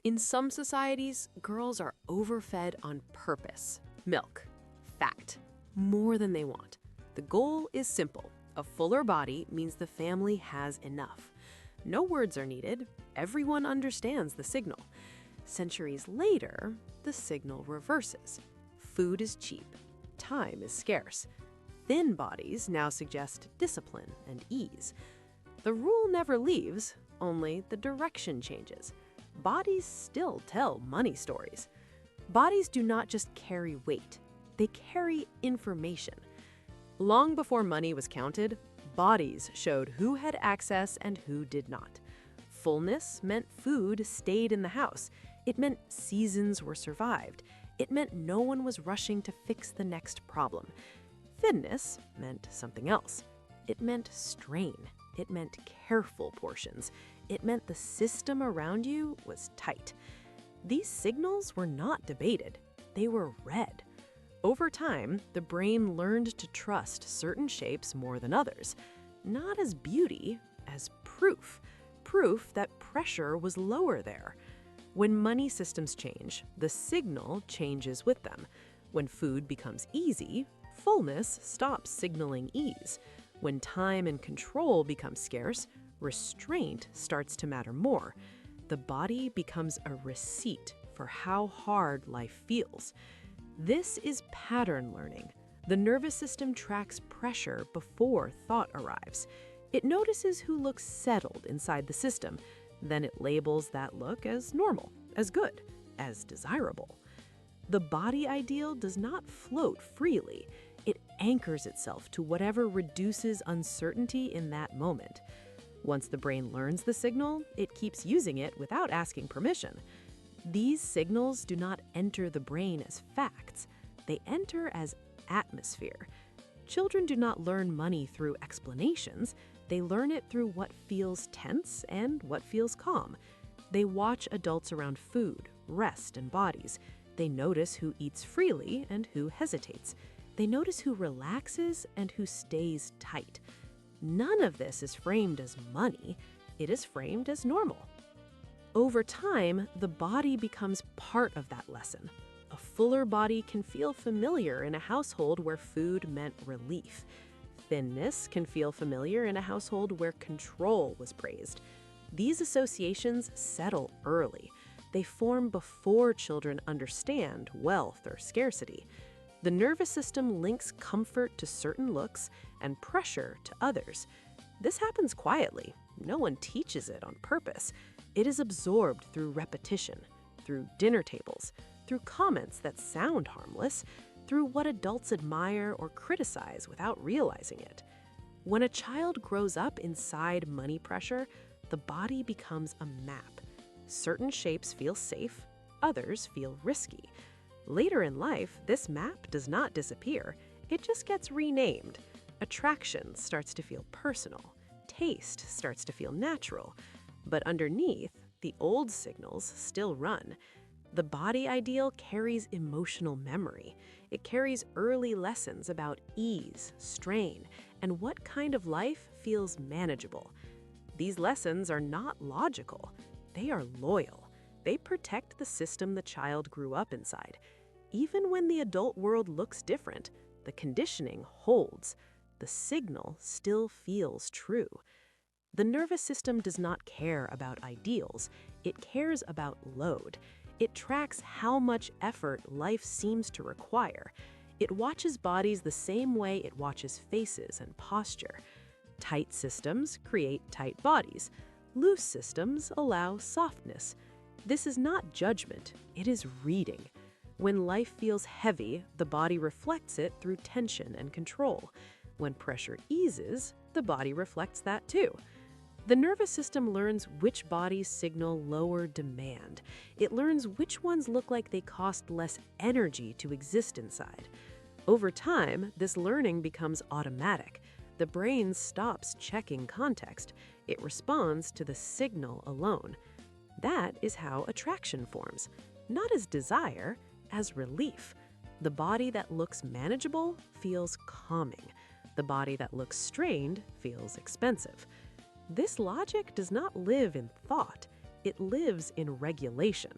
In some societies, girls are overfed on purpose. Milk, fat, more than they want. The goal is simple. A fuller body means the family has enough. No words are needed. Everyone understands the signal. Centuries later, the signal reverses. Food is cheap. Time is scarce. Thin bodies now suggest discipline and ease. The rule never leaves, only the direction changes. Bodies still tell money stories. Bodies do not just carry weight, they carry information. Long before money was counted, bodies showed who had access and who did not. Fullness meant food stayed in the house. It meant seasons were survived. It meant no one was rushing to fix the next problem. Thinness meant something else. It meant strain. It meant careful portions. It meant the system around you was tight. These signals were not debated. They were read. Over time, the brain learned to trust certain shapes more than others, not as beauty, as proof. Proof that pressure was lower there. When money systems change, the signal changes with them. When food becomes easy, fullness stops signaling ease. When time and control become scarce, restraint starts to matter more. The body becomes a receipt for how hard life feels. This is pattern learning. The nervous system tracks pressure before thought arrives. It notices who looks settled inside the system. Then it labels that look as normal, as good, as desirable. The body ideal does not float freely. It anchors itself to whatever reduces uncertainty in that moment. Once the brain learns the signal, it keeps using it without asking permission. These signals do not enter the brain as facts. They enter as atmosphere. Children do not learn money through explanations. They learn it through what feels tense and what feels calm. They watch adults around food, rest, and bodies. They notice who eats freely and who hesitates. They notice who relaxes and who stays tight. None of this is framed as money. It is framed as normal. Over time, the body becomes part of that lesson. A fuller body can feel familiar in a household where food meant relief. Thinness can feel familiar in a household where control was praised. These associations settle early. They form before children understand wealth or scarcity. The nervous system links comfort to certain looks and pressure to others. This happens quietly. No one teaches it on purpose. It is absorbed through repetition, through dinner tables, through comments that sound harmless, through what adults admire or criticize without realizing it. When a child grows up inside money pressure, the body becomes a map. Certain shapes feel safe, others feel risky. Later in life, this map does not disappear. It just gets renamed. Attraction starts to feel personal. Taste starts to feel natural. But underneath, the old signals still run. The body ideal carries emotional memory. It carries early lessons about ease, strain, and what kind of life feels manageable. These lessons are not logical. They are loyal. They protect the system the child grew up inside. Even when the adult world looks different, the conditioning holds. The signal still feels true. The nervous system does not care about ideals. It cares about load. It tracks how much effort life seems to require. It watches bodies the same way it watches faces and posture. Tight systems create tight bodies. Loose systems allow softness. This is not judgment, it is reading. When life feels heavy, the body reflects it through tension and control. When pressure eases, the body reflects that too. The nervous system learns which bodies signal lower demand. It learns which ones look like they cost less energy to exist inside. Over time, this learning becomes automatic. The brain stops checking context. It responds to the signal alone. That is how attraction forms, not as desire, as relief. The body that looks manageable feels calming. The body that looks strained feels expensive. This logic does not live in thought. It lives in regulation.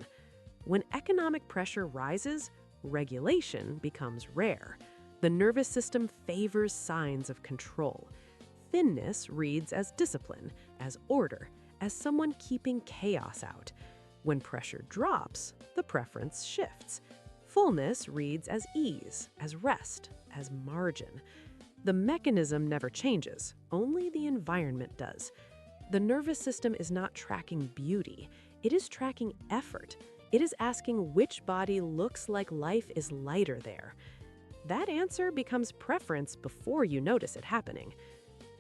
When economic pressure rises, regulation becomes rare. The nervous system favors signs of control. Thinness reads as discipline, as order, as someone keeping chaos out. When pressure drops, the preference shifts. Fullness reads as ease, as rest, as margin. The mechanism never changes, only the environment does. The nervous system is not tracking beauty, it is tracking effort. It is asking which body looks like life is lighter there. That answer becomes preference before you notice it happening.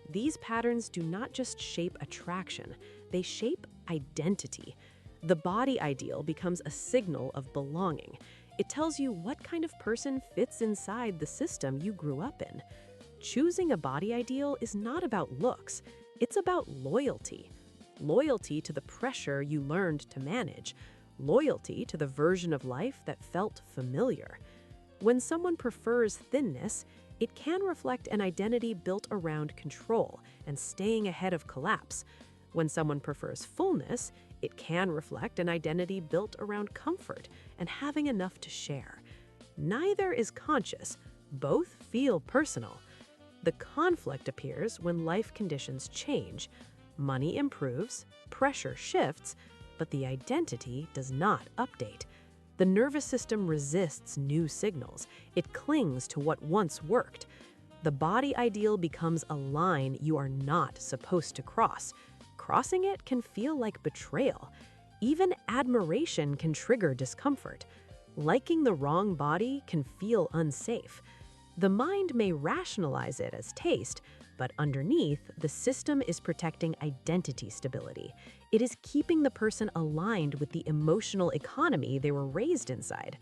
These patterns do not just shape attraction, they shape identity. The body ideal becomes a signal of belonging. It tells you what kind of person fits inside the system you grew up in. Choosing a body ideal is not about looks, it's about loyalty. Loyalty to the pressure you learned to manage, loyalty to the version of life that felt familiar. When someone prefers thinness, it can reflect an identity built around control and staying ahead of collapse. When someone prefers fullness, it can reflect an identity built around comfort and having enough to share. Neither is conscious, both feel personal. The conflict appears when life conditions change. Money improves, pressure shifts, but the identity does not update. The nervous system resists new signals. It clings to what once worked. The body ideal becomes a line you are not supposed to cross. Crossing it can feel like betrayal. Even admiration can trigger discomfort. Liking the wrong body can feel unsafe. The mind may rationalize it as taste, but underneath, the system is protecting identity stability. It is keeping the person aligned with the emotional economy they were raised inside.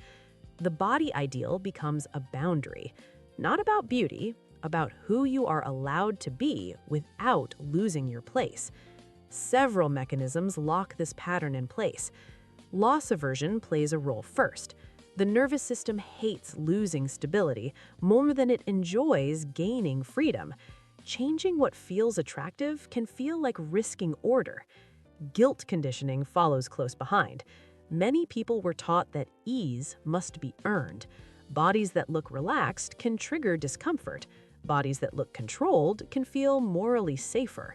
The body ideal becomes a boundary, not about beauty, about who you are allowed to be without losing your place. Several mechanisms lock this pattern in place. Loss aversion plays a role first. The nervous system hates losing stability more than it enjoys gaining freedom. Changing what feels attractive can feel like risking order. Guilt conditioning follows close behind. Many people were taught that ease must be earned. Bodies that look relaxed can trigger discomfort. Bodies that look controlled can feel morally safer.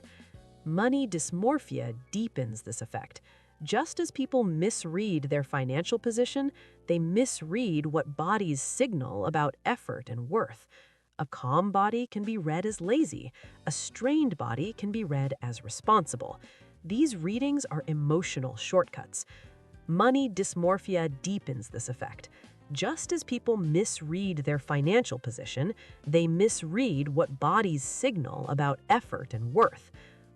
Money dysmorphia deepens this effect. Just as people misread their financial position, they misread what bodies signal about effort and worth. A calm body can be read as lazy. A strained body can be read as responsible. These readings are emotional shortcuts. Money dysmorphia deepens this effect. Just as people misread their financial position, they misread what bodies signal about effort and worth.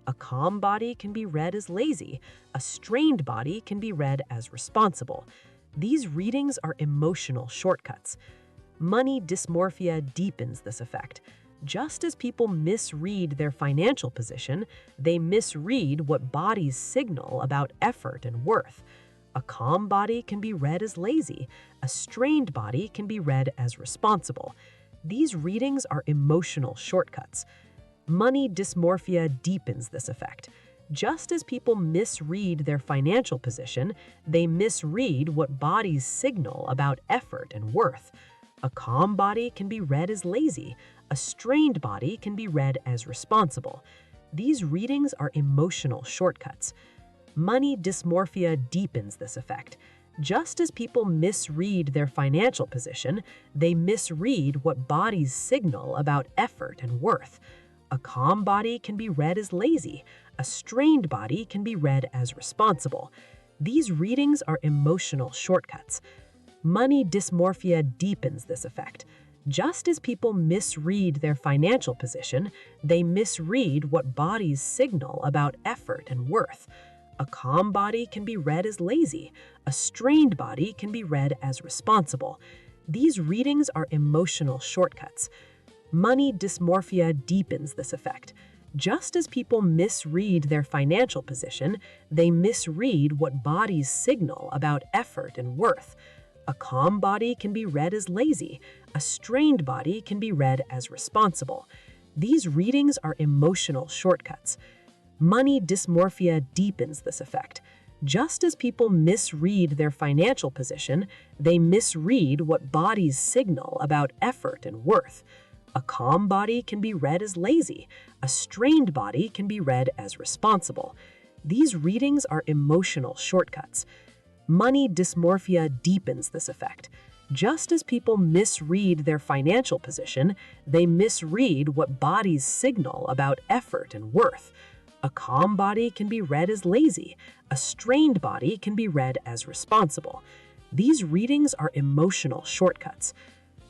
A calm body can be read as lazy. A strained body can be read as responsible. These readings are emotional shortcuts. Money dysmorphia deepens this effect. Just as people misread their financial position, they misread what bodies signal about effort and worth. A calm body can be read as lazy. A strained body can be read as responsible. These readings are emotional shortcuts. Money dysmorphia deepens this effect. Just as people misread their financial position, they misread what bodies signal about effort and worth. A calm body can be read as lazy. A strained body can be read as responsible. These readings are emotional shortcuts. Money dysmorphia deepens this effect. Just as people misread their financial position, they misread what bodies signal about effort and worth. A calm body can be read as lazy. A strained body can be read as responsible. These readings are emotional shortcuts. Money dysmorphia deepens this effect. Just as people misread their financial position, they misread what bodies signal about effort and worth. A calm body can be read as lazy. A strained body can be read as responsible. These readings are emotional shortcuts. Money dysmorphia deepens this effect. Just as people misread their financial position, they misread what bodies signal about effort and worth. A calm body can be read as lazy. A strained body can be read as responsible. These readings are emotional shortcuts. Money dysmorphia deepens this effect. Just as people misread their financial position, they misread what bodies signal about effort and worth. A calm body can be read as lazy. A strained body can be read as responsible. These readings are emotional shortcuts. Money dysmorphia deepens this effect. Just as people misread their financial position, they misread what bodies signal about effort and worth. A calm body can be read as lazy. A strained body can be read as responsible. These readings are emotional shortcuts.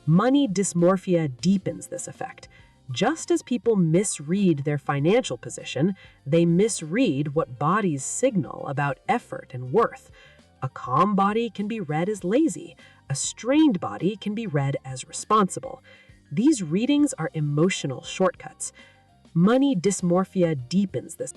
Money dysmorphia deepens this effect. Just as people misread their financial position, they misread what bodies signal about effort and worth. A calm body can be read as lazy. A strained body can be read as responsible. These readings are emotional shortcuts. Money dysmorphia deepens this.